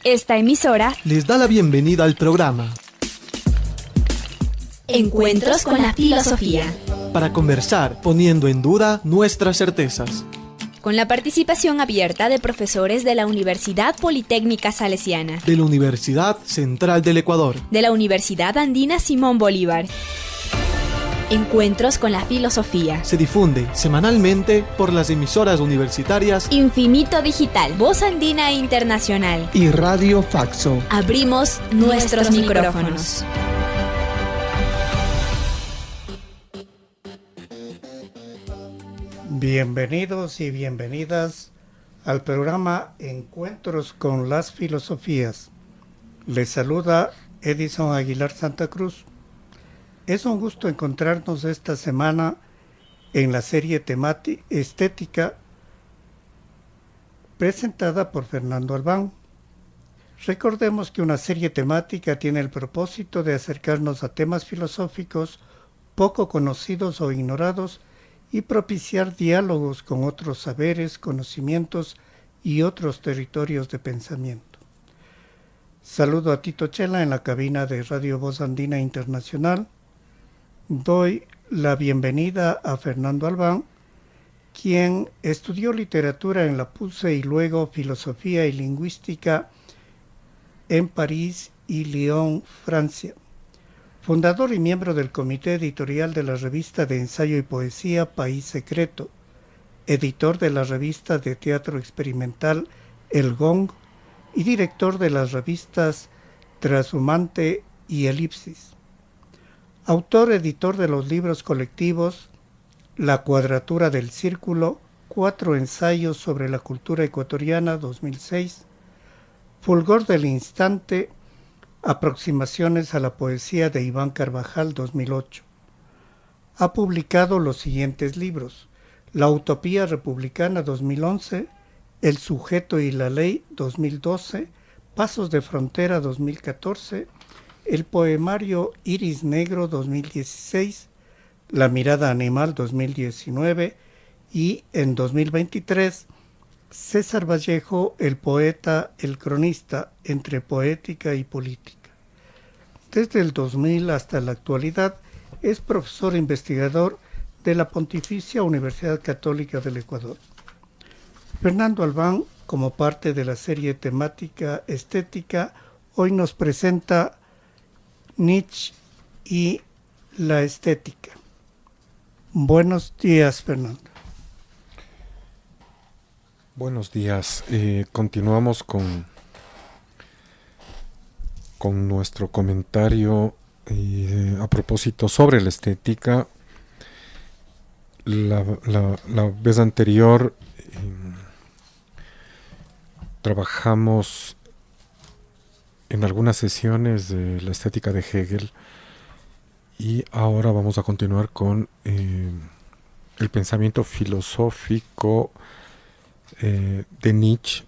Esta emisora les da la bienvenida al programa Encuentros con la Filosofía, para conversar poniendo en duda nuestras certezas, con la participación abierta de profesores de la Universidad Politécnica Salesiana, de la Universidad Central del Ecuador, de la Universidad Andina Simón Bolívar. Encuentros con la Filosofía se difunde semanalmente por las emisoras universitarias Infinito Digital, Voz Andina Internacional y Radio Faxo. Abrimos nuestros micrófonos. Bienvenidos y bienvenidas al programa Encuentros con las Filosofías. Les saluda Edison Aguilar Santa Cruz. Es un gusto encontrarnos esta semana en la serie temática estética presentada por Fernando Albán. Recordemos que una serie temática tiene el propósito de acercarnos a temas filosóficos poco conocidos o ignorados y propiciar diálogos con otros saberes, conocimientos y otros territorios de pensamiento. Saludo a Tito Chela en la cabina de Radio Voz Andina Internacional. Doy la bienvenida a Fernando Albán, quien estudió literatura en la PUCE y luego filosofía y lingüística en París y Lyon, Francia. Fundador y miembro del comité editorial de la revista de ensayo y poesía País Secreto, editor de la revista de teatro experimental El Gong y director de las revistas Trashumante y Elipsis. Autor editor de los libros colectivos La Cuadratura del Círculo, 4 ensayos sobre la cultura ecuatoriana, 2006, Fulgor del Instante, Aproximaciones a la poesía de Iván Carvajal, 2008. Ha publicado los siguientes libros: La Utopía Republicana, 2011, El Sujeto y la Ley, 2012, Pasos de Frontera, 2014, el poemario Iris Negro, 2016, La Mirada Animal, 2019 y en 2023, César Vallejo, el poeta, el cronista, entre poética y política. Desde el 2000 hasta la actualidad es profesor e investigador de la Pontificia Universidad Católica del Ecuador. Fernando Albán, como parte de la serie temática estética, hoy nos presenta Nietzsche y la estética. Buenos días, Fernando. Buenos días. Continuamos con nuestro comentario a propósito sobre la estética. La vez anterior trabajamos en algunas sesiones de la estética de Hegel y ahora vamos a continuar con el pensamiento filosófico de Nietzsche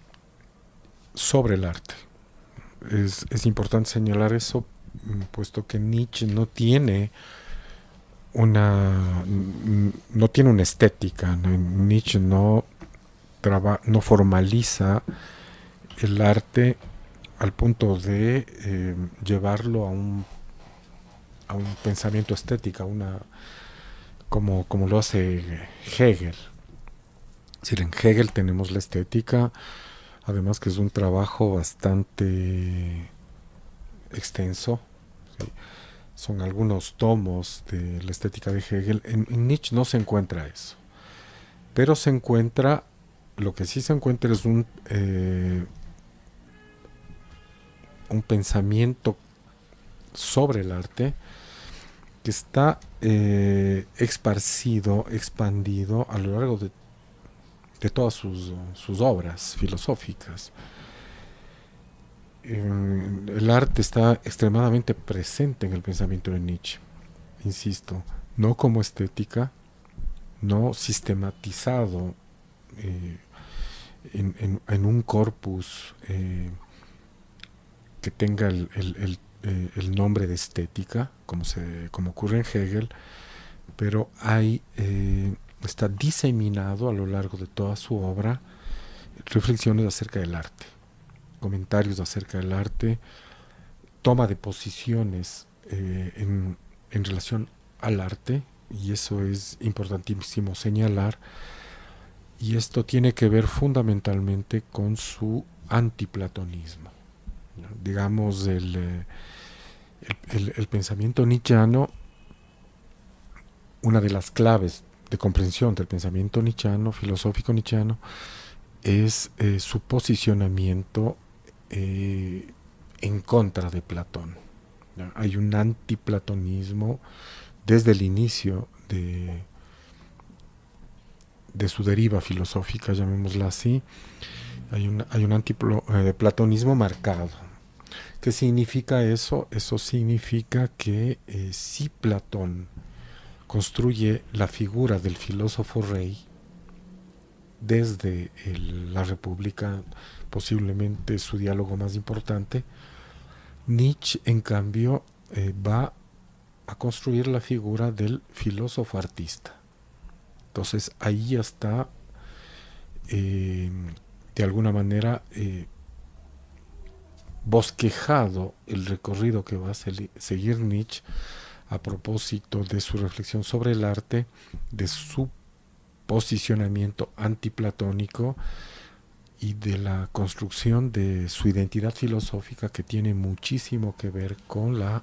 sobre el arte. Es importante señalar eso, puesto que Nietzsche no tiene una estética, ¿no? Nietzsche no formaliza el arte al punto de llevarlo a un pensamiento estético, como lo hace Hegel. Es decir, en Hegel tenemos la estética, además que es un trabajo bastante extenso, ¿sí? Son algunos tomos de la estética de Hegel. En Nietzsche no se encuentra eso, pero lo que sí se encuentra es un pensamiento sobre el arte que está expandido a lo largo de todas sus obras filosóficas. El arte está extremadamente presente en el pensamiento de Nietzsche, insisto, no como estética, no sistematizado en un corpus que tenga el nombre de estética, como ocurre en Hegel, pero está diseminado a lo largo de toda su obra reflexiones acerca del arte. comentarios acerca del arte, toma de posiciones en relación al arte, y eso es importantísimo señalar, y esto tiene que ver fundamentalmente con su antiplatonismo, ¿no? Digamos, el pensamiento nietzscheano, una de las claves de comprensión del pensamiento nietzscheano, filosófico nietzscheano, es su posicionamiento en contra de Platón, ¿no? Hay un antiplatonismo desde el inicio de su deriva filosófica, llamémosla así. Hay un antiplatonismo marcado. ¿Qué significa eso? Eso significa que si Platón construye la figura del filósofo rey desde la República, posiblemente su diálogo más importante, Nietzsche, en cambio, va a construir la figura del filósofo artista. Entonces ahí ya está, de alguna manera, bosquejado el recorrido que va a seguir Nietzsche a propósito de su reflexión sobre el arte, de su posicionamiento antiplatónico y de la construcción de su identidad filosófica, que tiene muchísimo que ver con la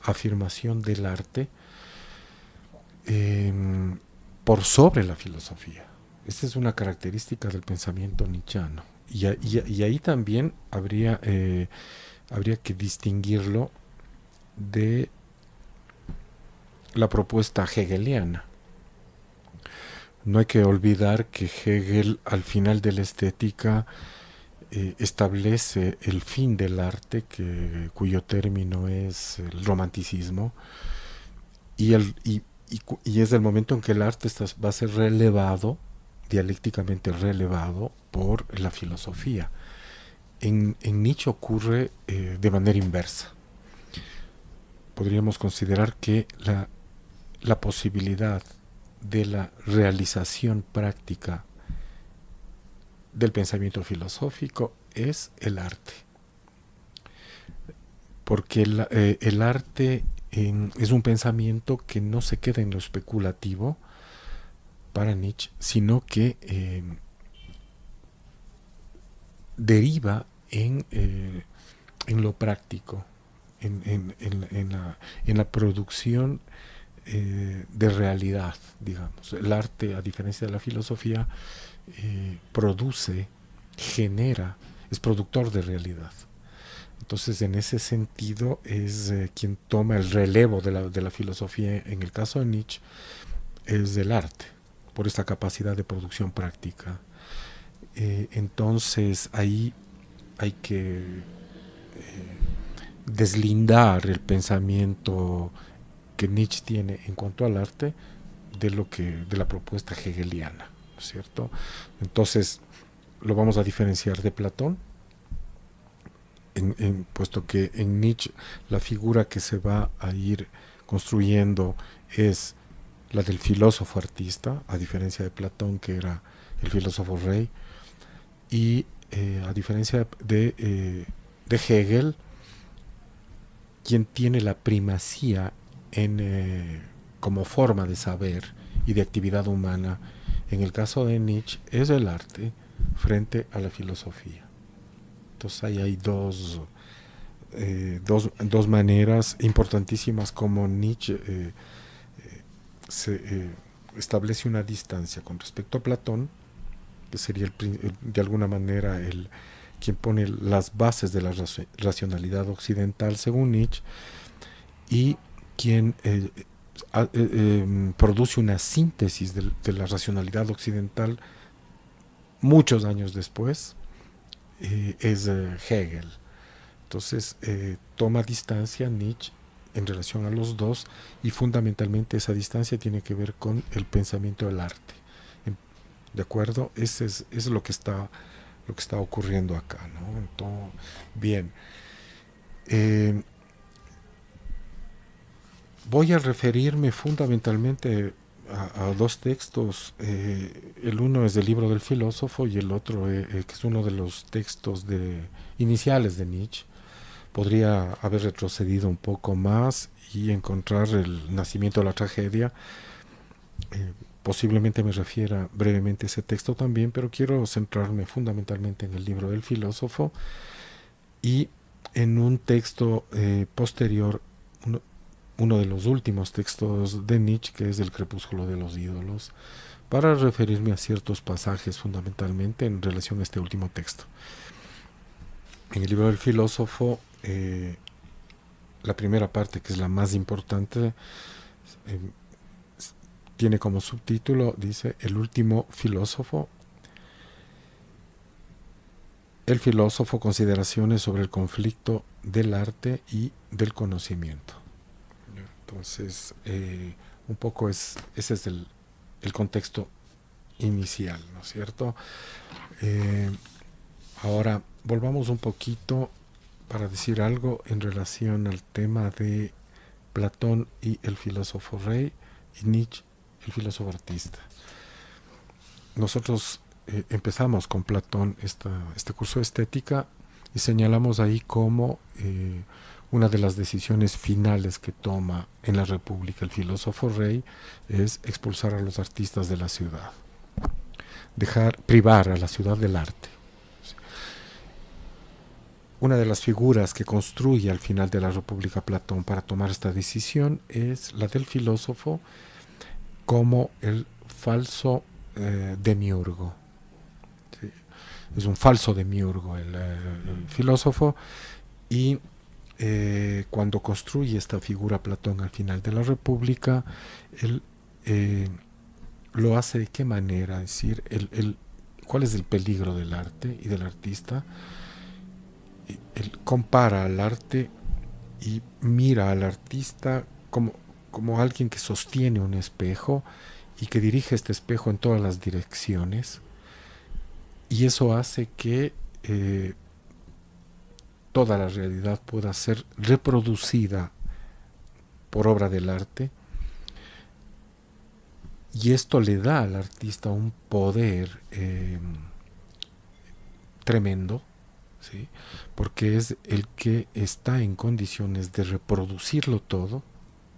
afirmación del arte por sobre la filosofía. Esta es una característica del pensamiento nietzscheano. Y ahí también habría que distinguirlo de la propuesta hegeliana. No hay que olvidar que Hegel, al final de la estética, establece el fin del arte, cuyo término es el romanticismo, y es el momento en que el arte va a ser relevado, dialécticamente relevado, por la filosofía. En Nietzsche ocurre de manera inversa. Podríamos considerar que la posibilidad de la realización práctica del pensamiento filosófico es el arte, porque el arte es un pensamiento que no se queda en lo especulativo para Nietzsche, sino que deriva en lo práctico, en la producción de realidad, digamos. El arte, a diferencia de la filosofía, produce, genera, es productor de realidad. Entonces, en ese sentido, es quien toma el relevo de la filosofía. En el caso de Nietzsche, es del arte, por esta capacidad de producción práctica. Entonces, ahí hay que deslindar el pensamiento que Nietzsche tiene en cuanto al arte de la propuesta hegeliana, ¿no es cierto? Entonces lo vamos a diferenciar de Platón, puesto que en Nietzsche la figura que se va a ir construyendo es la del filósofo artista, a diferencia de Platón, que era el filósofo rey, y a diferencia de Hegel, quien tiene la primacía como forma de saber y de actividad humana, en el caso de Nietzsche, es el arte frente a la filosofía. Entonces ahí hay dos maneras importantísimas como Nietzsche establece una distancia con respecto a Platón, que sería de alguna manera quien pone las bases de la racionalidad occidental según Nietzsche, y quien produce una síntesis de la racionalidad occidental muchos años después, es Hegel. Entonces toma distancia Nietzsche en relación a los dos, y fundamentalmente esa distancia tiene que ver con el pensamiento del arte. ¿De acuerdo? Eso es lo que está ocurriendo acá, ¿no? Entonces, bien. Voy a referirme fundamentalmente a dos textos. El uno es del libro del filósofo y el otro, que es uno de los textos iniciales de Nietzsche. Podría haber retrocedido un poco más y encontrar el nacimiento de la tragedia. Posiblemente me refiera brevemente a ese texto también, pero quiero centrarme fundamentalmente en el libro del filósofo y en un texto posterior, uno de los últimos textos de Nietzsche, que es El crepúsculo de los ídolos, para referirme a ciertos pasajes fundamentalmente en relación a este último texto. En el libro del filósofo, la primera parte, que es la más importante, tiene como subtítulo, dice, El último filósofo. El filósofo, consideraciones sobre el conflicto del arte y del conocimiento. Entonces, un poco ese es el contexto inicial, ¿no es cierto? Ahora, volvamos un poquito para decir algo en relación al tema de Platón y el filósofo rey y Nietzsche, el filósofo artista. Nosotros empezamos con Platón este curso de estética y señalamos ahí como una de las decisiones finales que toma en la República el filósofo rey es expulsar a los artistas de la ciudad, privar a la ciudad del arte. Una de las figuras que construye al final de la República Platón para tomar esta decisión es la del filósofo como el falso demiurgo. ¿Sí? Es un falso demiurgo el filósofo, y cuando construye esta figura Platón al final de la República, él lo hace de qué manera, es decir, ¿cuál es el peligro del arte y del artista? Él compara al arte y mira al artista como alguien que sostiene un espejo y que dirige este espejo en todas las direcciones, y eso hace que toda la realidad pueda ser reproducida por obra del arte, y esto le da al artista un poder tremendo, ¿sí? Porque es el que está en condiciones de reproducirlo todo.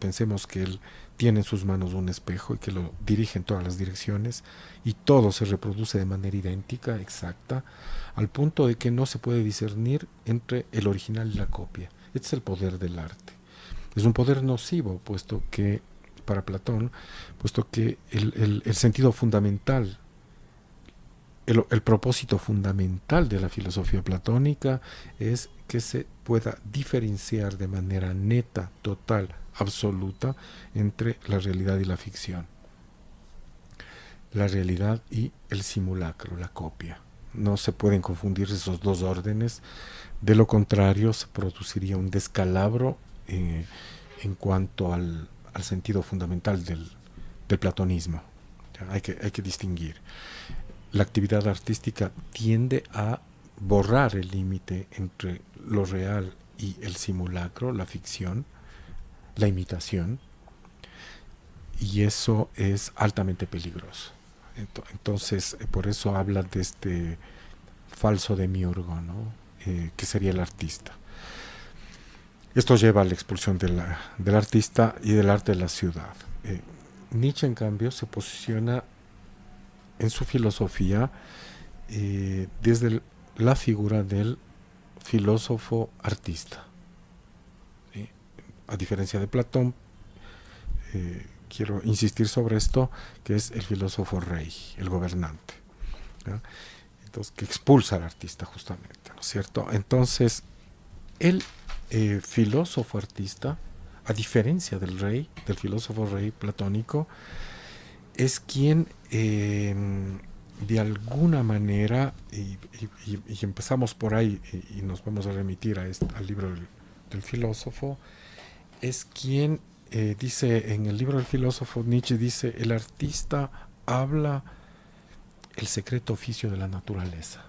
Pensemos que él tiene en sus manos un espejo y que lo dirige en todas las direcciones, y todo se reproduce de manera idéntica, exacta, al punto de que no se puede discernir entre el original y la copia. Este es el poder del arte. Es un poder nocivo, puesto que, para Platón, puesto que el sentido fundamental, el propósito fundamental de la filosofía platónica es que se pueda diferenciar de manera neta, total, absoluta entre la realidad y la ficción, la realidad y el simulacro, la copia. No se pueden confundir esos dos órdenes, de lo contrario se produciría un descalabro en cuanto al sentido fundamental del platonismo. Hay que distinguir. La actividad artística tiende a borrar el límite entre lo real y el simulacro, la ficción, la imitación, y eso es altamente peligroso. Entonces, por eso habla de este falso demiurgo, ¿no? Que sería el artista. Esto lleva a la expulsión del artista y del arte de la ciudad. Nietzsche, en cambio, se posiciona en su filosofía desde la figura del filósofo artista. ¿Sí? A diferencia de Platón, quiero insistir sobre esto, que es el filósofo rey, el gobernante, ¿no? Entonces, que expulsa al artista justamente, ¿no es cierto? Entonces, el filósofo artista, a diferencia del rey, del filósofo rey platónico, es quien de alguna manera, y empezamos por ahí y nos vamos a remitir al libro del filósofo, es quien dice en el libro del filósofo, Nietzsche dice, el artista habla el secreto oficio de la naturaleza.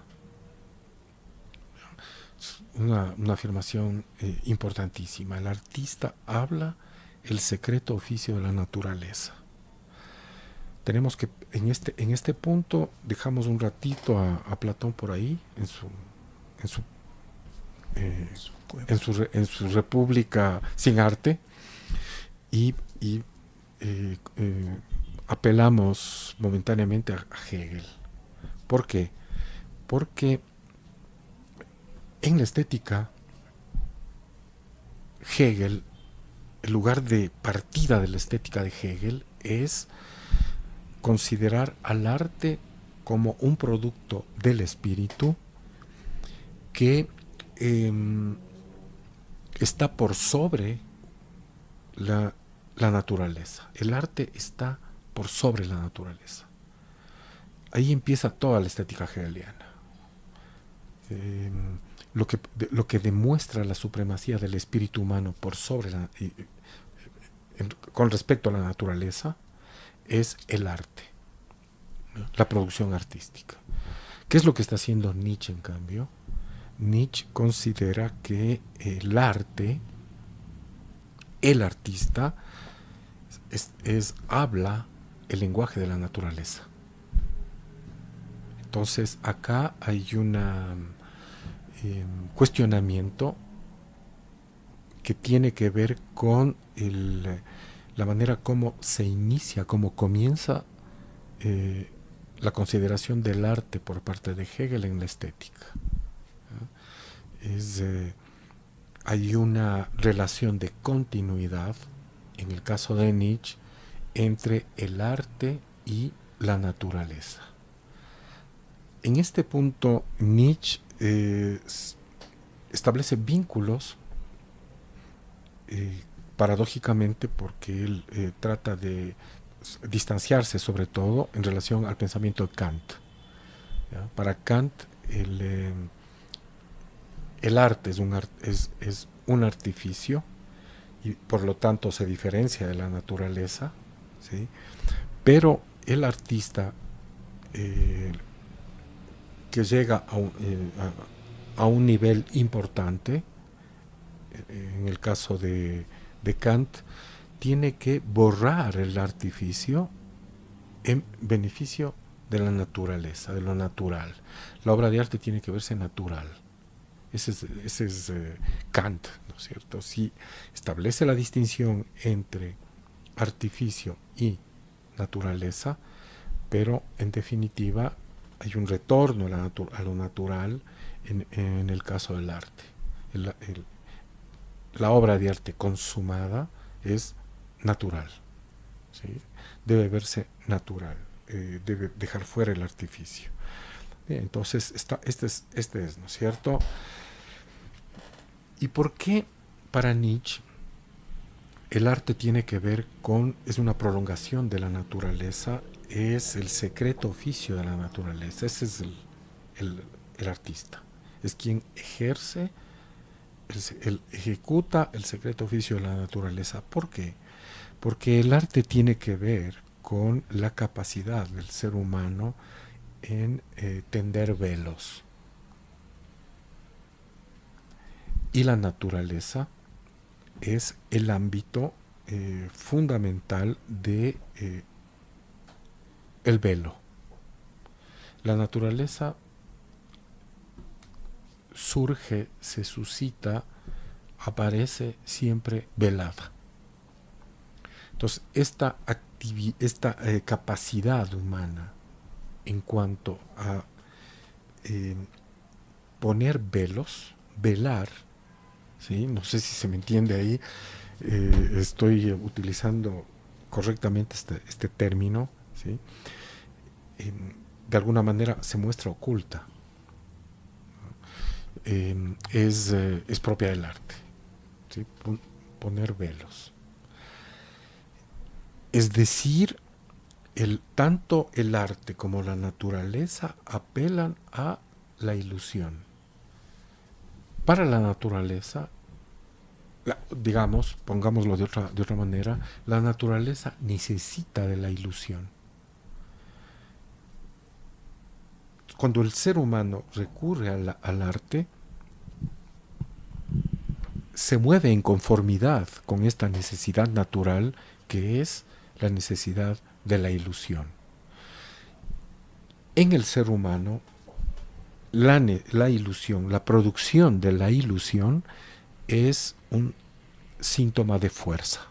Una afirmación importantísima. El artista habla el secreto oficio de la naturaleza. tenemos que, en este punto, dejamos un ratito a Platón por ahí, en su república sin arte, y apelamos momentáneamente a Hegel. ¿Por qué? Porque en la estética, Hegel, el lugar de partida de la estética de Hegel es considerar al arte como un producto del espíritu que está por sobre la naturaleza. El arte está por sobre la naturaleza. Ahí empieza toda la estética hegeliana. Lo que demuestra la supremacía del espíritu humano por sobre con respecto a la naturaleza es el arte, ¿no? La producción artística. ¿Qué es lo que está haciendo Nietzsche, en cambio? Nietzsche considera que el arte, el artista, habla el lenguaje de la naturaleza. Entonces acá hay un cuestionamiento que tiene que ver con la manera como se inicia, cómo comienza la consideración del arte por parte de Hegel en la estética. Hay una relación de continuidad, en el caso de Nietzsche, entre el arte y la naturaleza. En este punto, Nietzsche establece vínculos, paradójicamente, porque él trata de distanciarse sobre todo en relación al pensamiento de Kant. ¿Ya? Para Kant, el arte es un artificio y por lo tanto se diferencia de la naturaleza, ¿sí? Pero el artista que llega a un nivel importante, en el caso de Kant, tiene que borrar el artificio en beneficio de la naturaleza, de lo natural. La obra de arte tiene que verse natural. Ese es Kant, ¿no es cierto? Sí, establece la distinción entre artificio y naturaleza, pero en definitiva hay un retorno a lo natural en el caso del arte. La obra de arte consumada es natural, ¿sí? Debe verse natural, debe dejar fuera el artificio. Bien, entonces este es, ¿no es cierto? ¿Y por qué para Nietzsche el arte tiene que ver es una prolongación de la naturaleza, es el secreto oficio de la naturaleza? Ese es el artista, es quien ejecuta el secreto oficio de la naturaleza. ¿Por qué? Porque el arte tiene que ver con la capacidad del ser humano en tender velos. Y la naturaleza es el ámbito fundamental de el velo. La naturaleza surge, se suscita, aparece siempre velada. Entonces, esta capacidad humana en cuanto a poner velos, velar, ¿sí? No sé si se me entiende ahí, estoy utilizando correctamente este término, ¿sí? De alguna manera se muestra oculta. Es propia del arte, ¿sí? Poner velos. Es decir, tanto el arte como la naturaleza apelan a la ilusión. Para la naturaleza, digamos, pongámoslo de otra manera, la naturaleza necesita de la ilusión. Cuando el ser humano recurre al arte, se mueve en conformidad con esta necesidad natural que es la necesidad de la ilusión. en el ser humano, la ilusión, la producción de la ilusión es un síntoma de fuerza.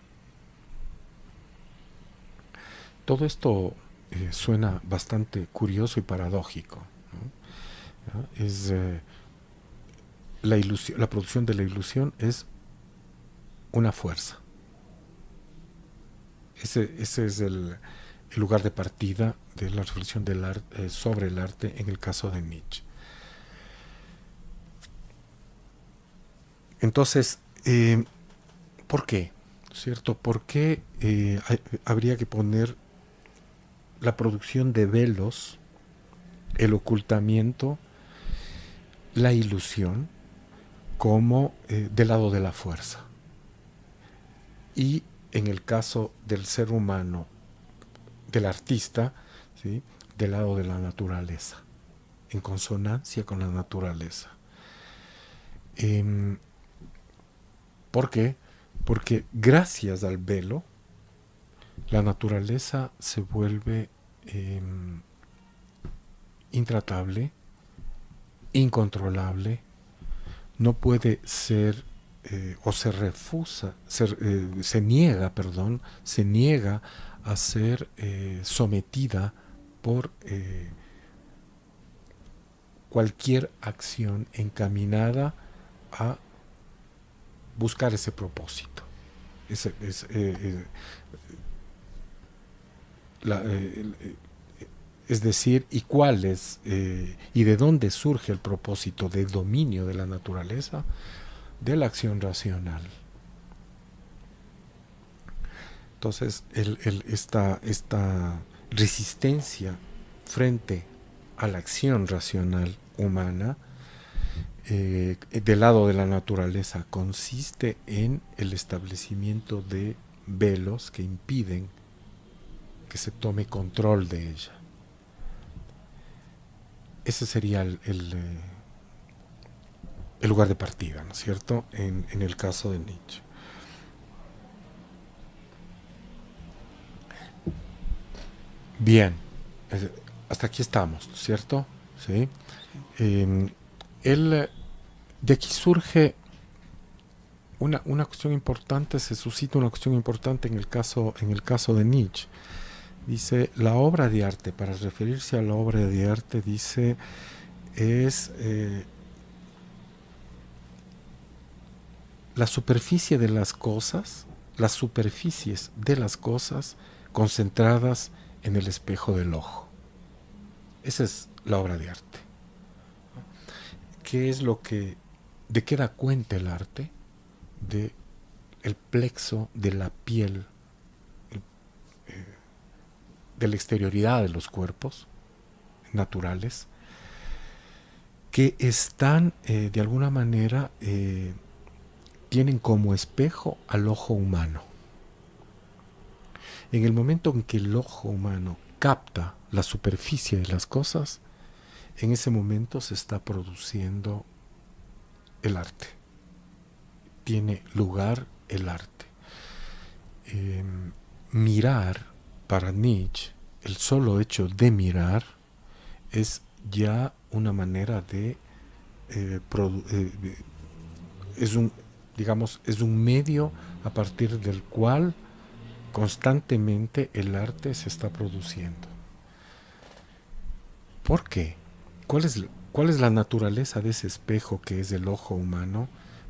Todo esto suena bastante curioso y paradójico, ¿no? La producción de la ilusión es una fuerza. Ese es el lugar de partida de la reflexión sobre el arte en el caso de Nietzsche. Entonces, ¿por qué? ¿Cierto? ¿Por qué habría que poner la producción de velos, el ocultamiento, la ilusión como del lado de la fuerza? Y en el caso del ser humano, del artista, ¿sí?, del lado de la naturaleza, en consonancia con la naturaleza. ¿Por qué? Porque gracias al velo, la naturaleza se vuelve intratable, incontrolable, no puede ser o se niega a ser sometida por cualquier acción encaminada a buscar ese propósito. Es decir, ¿y cuál es y de dónde surge el propósito de dominio de la naturaleza? De la acción racional. Entonces, esta resistencia frente a la acción racional humana del lado de la naturaleza consiste en el establecimiento de velos que impiden que se tome control de ella. Ese sería el lugar de partida, ¿no es cierto?, en el caso de Nietzsche. Bien, hasta aquí estamos, ¿no es cierto? ¿Sí? De aquí surge una cuestión importante, se suscita una cuestión importante en el caso de Nietzsche. Dice, la obra de arte, para referirse a la obra de arte, dice, es la superficie de las cosas, las superficies de las cosas concentradas en el espejo del ojo. Esa es la obra de arte. ¿Qué es de qué da cuenta el arte? De el plexo de la piel, de la exterioridad de los cuerpos naturales, que están de alguna manera tienen como espejo al ojo humano. En el momento en que el ojo humano capta la superficie de las cosas, en ese momento se está produciendo el arte. Tiene lugar el arte. Mirar, para Nietzsche, el solo hecho de mirar es ya una manera de es un medio a partir del cual constantemente el arte se está produciendo. ¿Por qué? ¿Cuál es la naturaleza de ese espejo que es el ojo humano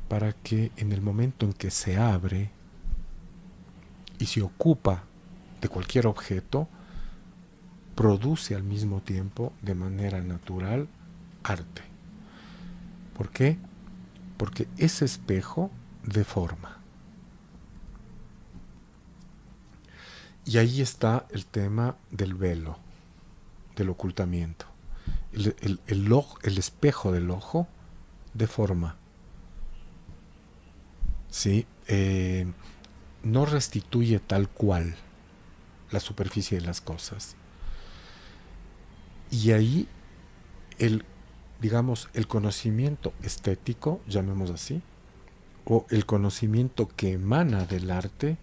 para que en el momento en que se abre y se ocupa de cualquier objeto, produce al mismo tiempo de manera natural arte? ¿Por qué? Porque ese espejo deforma. Y ahí está el tema del velo, del ocultamiento. El espejo del ojo deforma. ¿Sí? No restituye tal cual la superficie de las cosas. Y ahí el conocimiento estético, llamemos así, o el conocimiento que emana del arte,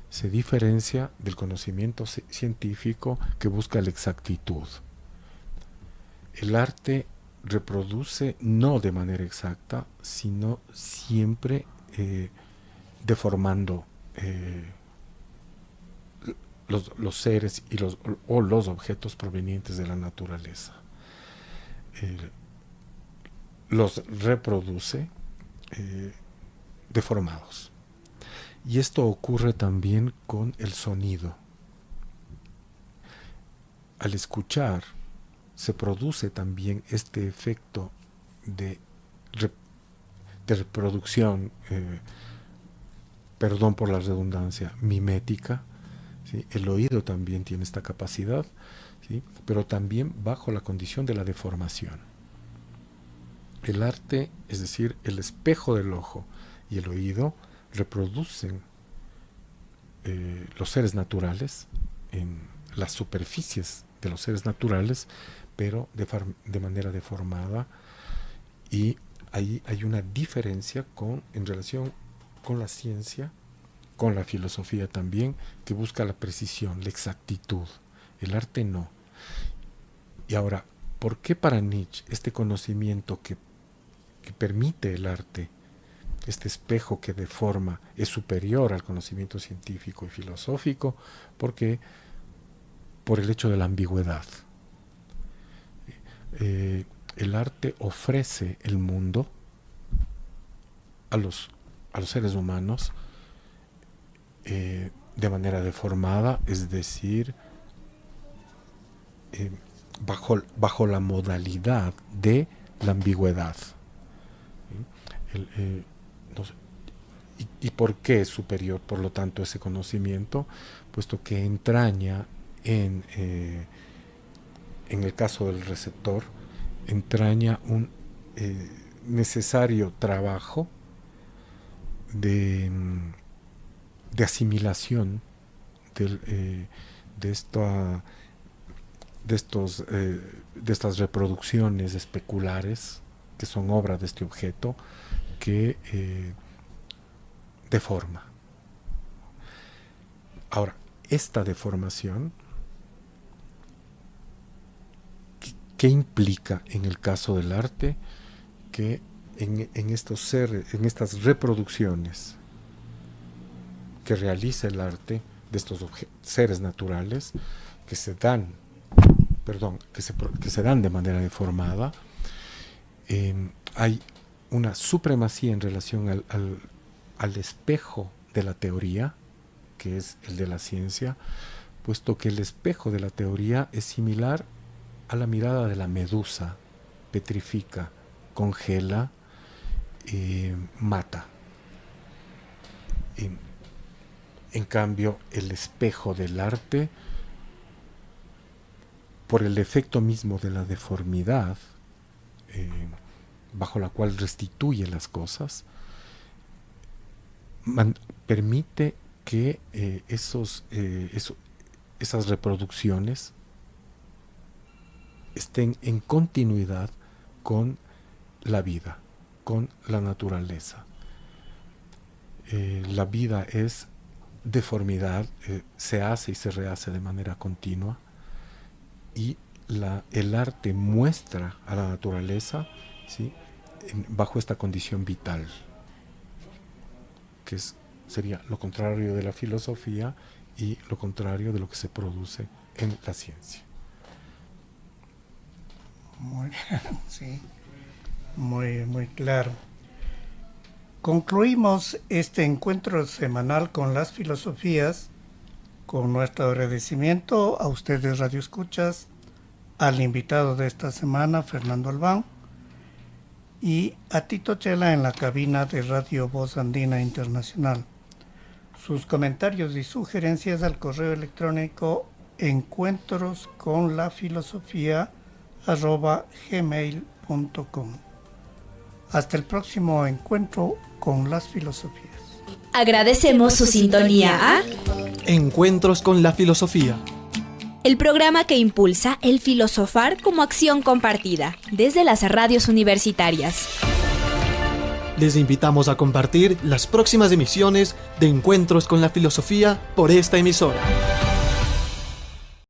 se diferencia del conocimiento científico que busca la exactitud. el arte reproduce no de manera exacta, sino siempre deformando los seres y los objetos provenientes de la naturaleza. Los reproduce deformados. Y esto ocurre también con el sonido. Al escuchar se produce también este efecto de reproducción, perdón por la redundancia, mimética, ¿sí? El oído también tiene esta capacidad, ¿sí? Pero también bajo la condición de la deformación. El arte, es decir, el espejo del ojo y el oído, reproducen los seres naturales en las superficies de los seres naturales, pero de manera deformada, y ahí hay una diferencia en relación con la ciencia, con la filosofía también, que busca la precisión, la exactitud. El arte no. Y ahora, ¿por qué para Nietzsche este conocimiento que permite el arte, este espejo que deforma, es superior al conocimiento científico y filosófico? Porque por el hecho de la ambigüedad. El arte ofrece el mundo a los seres humanos de manera deformada, es decir, bajo la modalidad de la ambigüedad. ¿Y por qué es superior, por lo tanto, ese conocimiento? Puesto que entraña en el caso del receptor, entraña un necesario trabajo de asimilación de estas reproducciones especulares que son obra de este objeto que deforma. Ahora, esta deformación, ¿qué implica en el caso del arte? Que en estas reproducciones que realiza el arte de estos seres naturales que se dan de manera deformada, hay una supremacía en relación al espejo de la teoría, que es el de la ciencia, puesto que el espejo de la teoría es similar a la mirada de la medusa: petrifica, congela, mata. En cambio, el espejo del arte, por el efecto mismo de la deformidad, bajo la cual restituye las cosas, permite que esas reproducciones estén en continuidad con la vida, con la naturaleza. La vida es deformidad, se hace y se rehace de manera continua, y el arte muestra a la naturaleza, ¿sí?, bajo esta condición vital, que sería lo contrario de la filosofía y lo contrario de lo que se produce en la ciencia. Muy bien, sí, muy claro. Concluimos este encuentro semanal con las filosofías, con nuestro agradecimiento a ustedes radioescuchas, al invitado de esta semana, Fernando Albán, y a Tito Chela en la cabina de Radio Voz Andina Internacional. Sus comentarios y sugerencias al correo electrónico encuentrosconlafilosofía@gmail.com. Hasta el próximo encuentro con las filosofías. Agradecemos su sintonía a Encuentros con la filosofía. el programa que impulsa el filosofar como acción compartida desde las radios universitarias. Les invitamos a compartir las próximas emisiones de Encuentros con la filosofía por esta emisora.